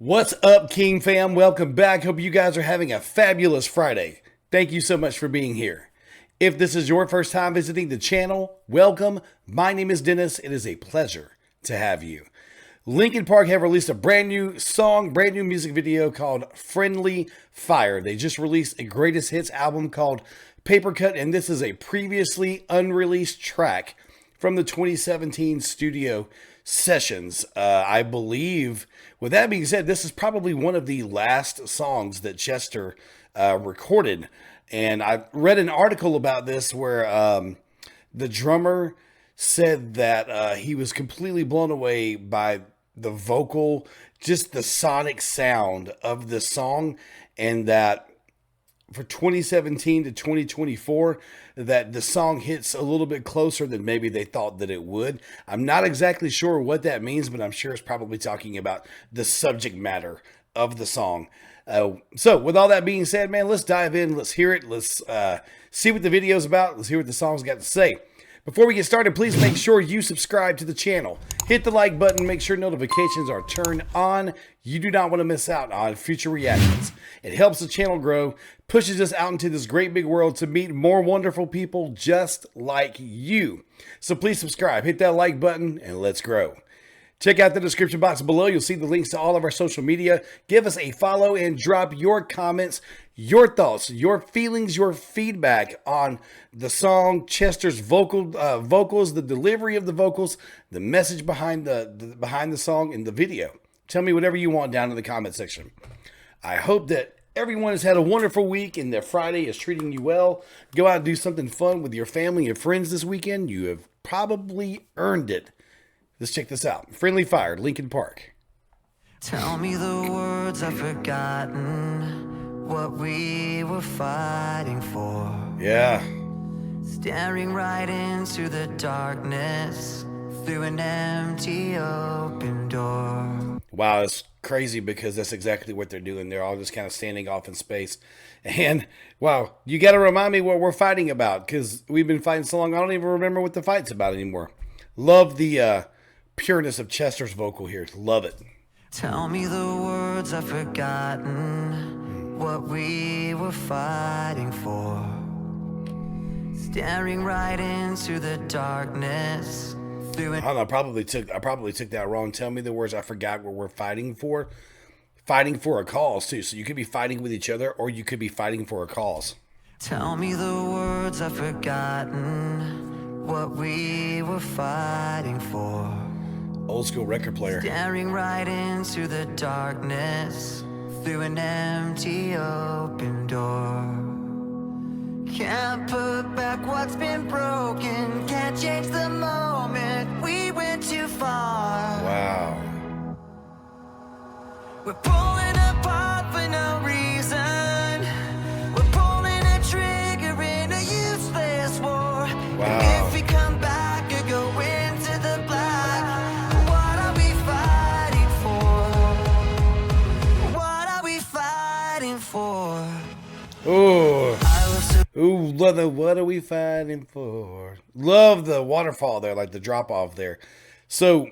What's up, King fam? Welcome back. Hope you guys are having a fabulous Friday. Thank you so much for being here. If this is your first time visiting the channel, welcome. My name is Dennis. It is a pleasure to have you. Linkin Park have released a brand new song, brand new music video called Friendly Fire. They just released a greatest hits album called Paper Cut, and this is a previously unreleased track from the 2017 studio sessions. I believe, with that being said, this is probably one of the last songs that Chester recorded. And I read an article about this where the drummer said that he was completely blown away by the vocal, just the sonic sound of the song, and that for 2017 to 2024, that the song hits a little bit closer than maybe they thought that it would. I'm not exactly sure what that means, but I'm sure it's probably talking about the subject matter of the song. So with all that being said, man, let's dive in. Let's hear it. Let's see what the video's about. Let's hear what the song's got to say. Before we get started, please make sure you subscribe to the channel. Hit the like button. Make sure notifications are turned on. You do not want to miss out on future reactions. It helps the channel grow, pushes us out into this great big world to meet more wonderful people just like you. So please subscribe, hit that like button, and let's grow. Check out the description box below. You'll see the links to all of our social media. Give us a follow and drop your comments, your thoughts, your feelings, your feedback on the song, Chester's vocals, the delivery of the vocals, the message behind the song, and the video. Tell me whatever you want down in the comment section. I hope that everyone has had a wonderful week and that Friday is treating you well. Go out and do something fun with your family and friends this weekend. You have probably earned it. Let's check this out. Friendly Fire, Linkin Park. Tell me the words I've forgotten, what we were fighting for. Yeah. Staring right into the darkness through an empty open door. Wow, it's crazy because that's exactly what they're doing. They're all just kind of standing off in space. And wow, you got to remind me what we're fighting about, because we've been fighting so long, I don't even remember what the fight's about anymore. Love the pureness of Chester's vocal here. Love it. Tell me the words I've forgotten, what we were fighting for. Staring right into the darkness through an... I don't know, I probably took that wrong. Tell me the words I forgot what we're fighting for. Fighting for a cause too. So you could be fighting with each other, or you could be fighting for a cause. Tell me the words I've forgotten, what we were fighting for. Old school record player. Staring right into the darkness through an empty open door. Can't put back what's been broken, can't change the moment we went too far. Wow. We're pulling apart for no reason. We're pulling a trigger in a useless war. Wow. And if we come back or go into the black, what are we fighting for? What are we fighting for? Ooh. Ooh, love the what are we fighting for? Love the waterfall there, like the drop off there. So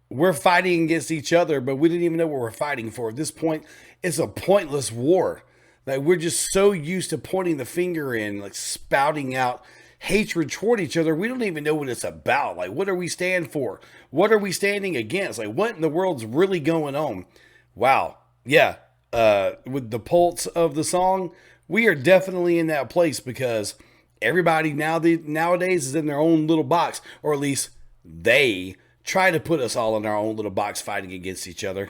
we're fighting against each other, but we didn't even know what we're fighting for. At this point, it's a pointless war. Like, we're just so used to pointing the finger and like spouting out hatred toward each other. We don't even know what it's about. Like, what are we stand for? What are we standing against? Like, what in the world's really going on? Wow. Yeah. With the pulse of the song, we are definitely in that place, because everybody nowadays is in their own little box, or at least they try to put us all in our own little box fighting against each other.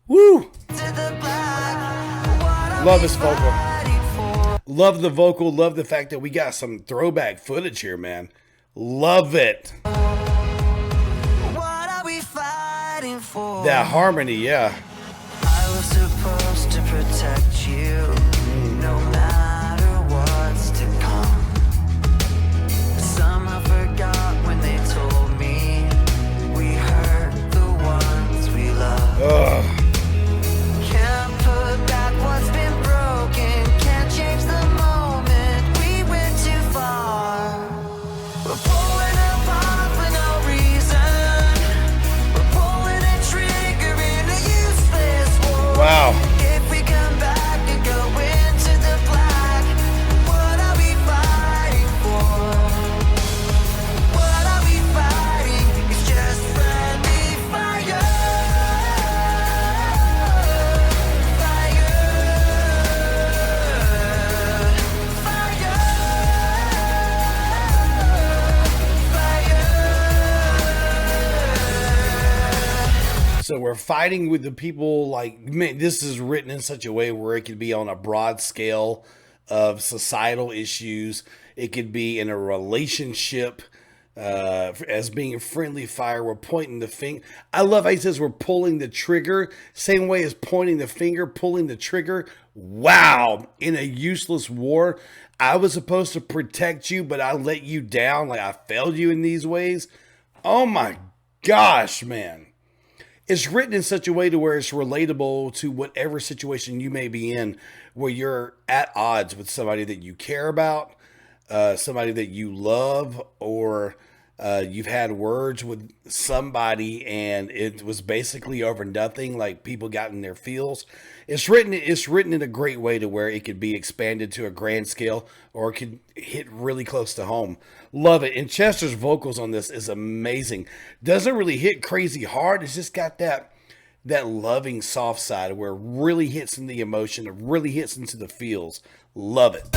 Woo! Love this vocal. Love the vocal. Love the fact that we got some throwback footage here, man. Love it. What are we fighting for? That harmony, yeah. I was supposed to protect you, no matter what's to come. Somehow forgot when they told me we hurt the ones we love. Ugh. Can't put back what's been broken, can't change the moment we went too far. We're pulling apart for no reason. We're pulling a trigger in a useless we're fighting with the people. Like, man, this is written in such a way where it could be on a broad scale of societal issues. It could be in a relationship, as being a friendly fire. We're pointing the finger. I love how he says we're pulling the trigger. Same way as pointing the finger, pulling the trigger. Wow. In a useless war, I was supposed to protect you, but I let you down. Like, I failed you in these ways. Oh my gosh, man. It's written in such a way to where it's relatable to whatever situation you may be in, where you're at odds with somebody that you care about, somebody that you love, or you've had words with somebody and it was basically over nothing, like people got in their feels. It's written in a great way to where it could be expanded to a grand scale, or it could hit really close to home. Love it. And Chester's vocals on this is amazing. Doesn't really hit crazy hard. It's just got that loving soft side where it really hits in the emotion. It really hits into the feels. Love it.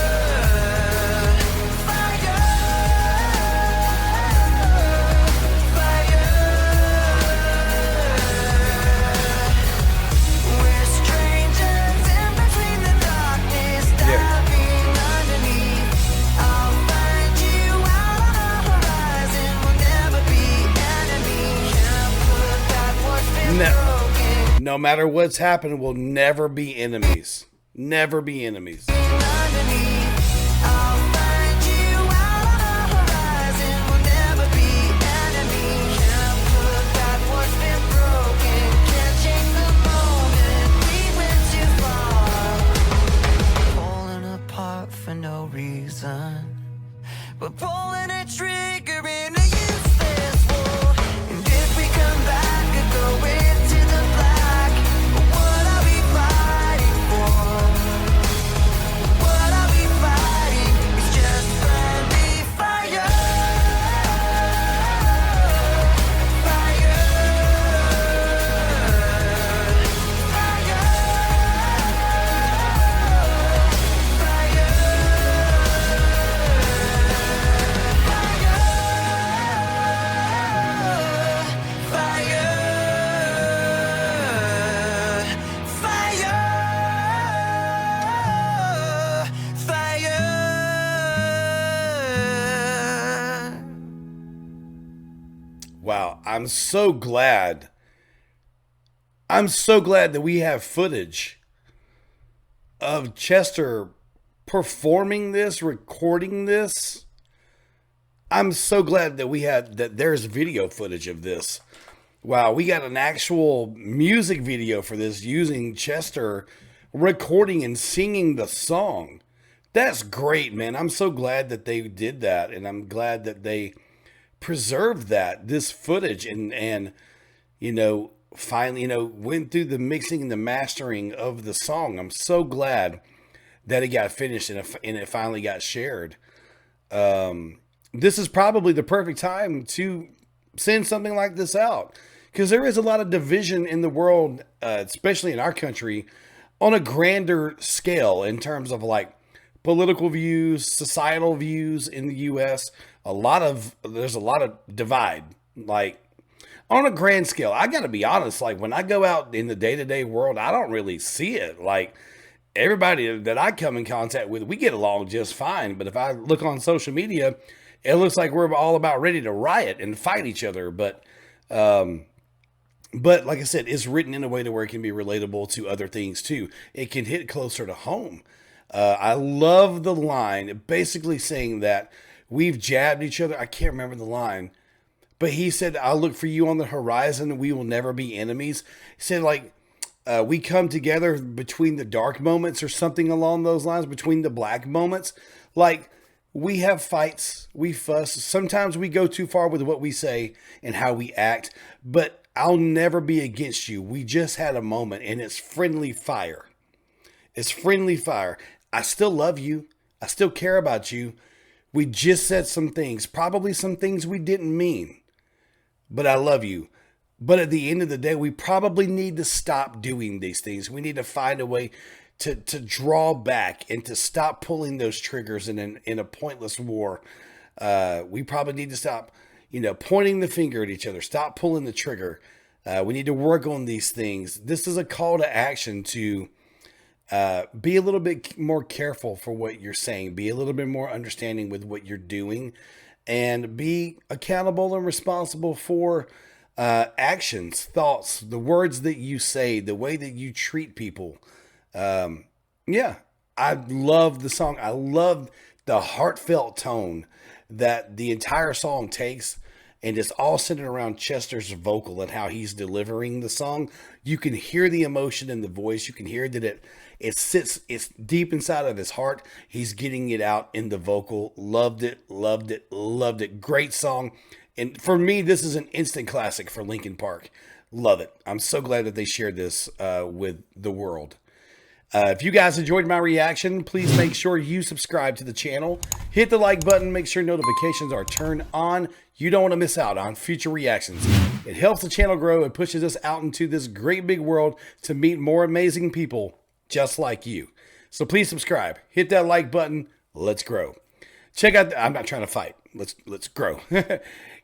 No matter what's happened, we'll never be enemies. Never be enemies. Pulling apart for no reason. We're pulling a trigger in a useless war. And if we come back and go into the black, what are we fighting for? What are we fighting? It's just friendly fire. Fire. Wow, I'm so glad. I'm so glad that we have footage of Chester performing this, recording this. I'm so glad that there's video footage of this. Wow, we got an actual music video for this using Chester recording and singing the song. That's great, man. I'm so glad that they did that, and I'm glad that they preserved this footage and finally went through the mixing and the mastering of the song. I'm so glad that it got finished and it finally got shared. This is probably the perfect time to send something like this out, because there is a lot of division in the world, especially in our country, on a grander scale in terms of like political views, societal views in the U.S. There's a lot of divide, like on a grand scale. I got to be honest, like when I go out in the day-to-day world, I don't really see it. Like everybody that I come in contact with, we get along just fine. But if I look on social media, it looks like we're all about ready to riot and fight each other. But like I said, it's written in a way to where it can be relatable to other things too. It can hit closer to home. I love the line basically saying that we've jabbed each other. I can't remember the line, but he said, I'll look for you on the horizon and we will never be enemies. He said, like, we come together between the dark moments or something along those lines, between the black moments. Like, we have fights, we fuss. Sometimes we go too far with what we say and how we act, but I'll never be against you. We just had a moment, and it's friendly fire. It's friendly fire. I still love you. I still care about you. We just said some things, probably some things we didn't mean, but I love you. But at the end of the day, we probably need to stop doing these things. We need to find a way to draw back and to stop pulling those triggers in a pointless war. We probably need to stop, pointing the finger at each other. Stop pulling the trigger. We need to work on these things. This is a call to action to be a little bit more careful for what you're saying, be a little bit more understanding with what you're doing, and be accountable and responsible for actions, thoughts, the words that you say, the way that you treat people. Yeah, I love the song. I love the heartfelt tone that the entire song takes, and it's all centered around Chester's vocal and how he's delivering the song. You can hear the emotion in the voice. You can hear that it's deep inside of his heart. He's getting it out in the vocal. Loved it, loved it, loved it. Great song. And for me, this is an instant classic for Linkin Park. Love it. I'm so glad that they shared this with the world. If you guys enjoyed my reaction, please make sure you subscribe to the channel. Hit the like button. Make sure notifications are turned on. You don't want to miss out on future reactions. It helps the channel grow and pushes us out into this great big world to meet more amazing people just like you. So please subscribe. Hit that like button. Let's grow. Check out, I'm not trying to fight. Let's grow.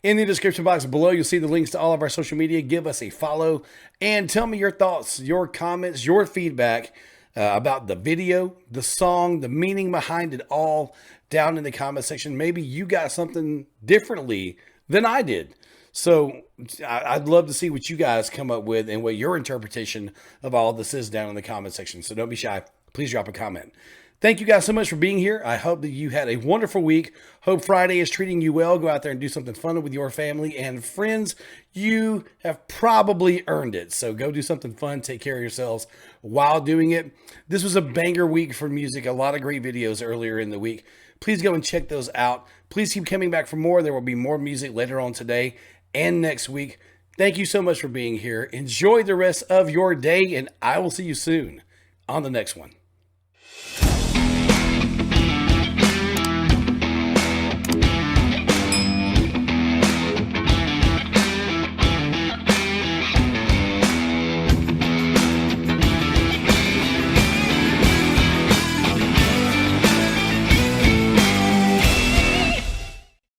In the description box below, you'll see the links to all of our social media. Give us a follow and tell me your thoughts, your comments, your feedback about the video, the song, the meaning behind it all down in the comment section. Maybe you got something differently than I did. So I'd love to see what you guys come up with and what your interpretation of all this is down in the comment section. So don't be shy. Please drop a comment. Thank you guys so much for being here. I hope that you had a wonderful week. Hope Friday is treating you well. Go out there and do something fun with your family and friends. You have probably earned it. So go do something fun. Take care of yourselves while doing it. This was a banger week for music. A lot of great videos earlier in the week. Please go and check those out. Please keep coming back for more. There will be more music later on today and next week. Thank you so much for being here. Enjoy the rest of your day, and I will see you soon on the next one.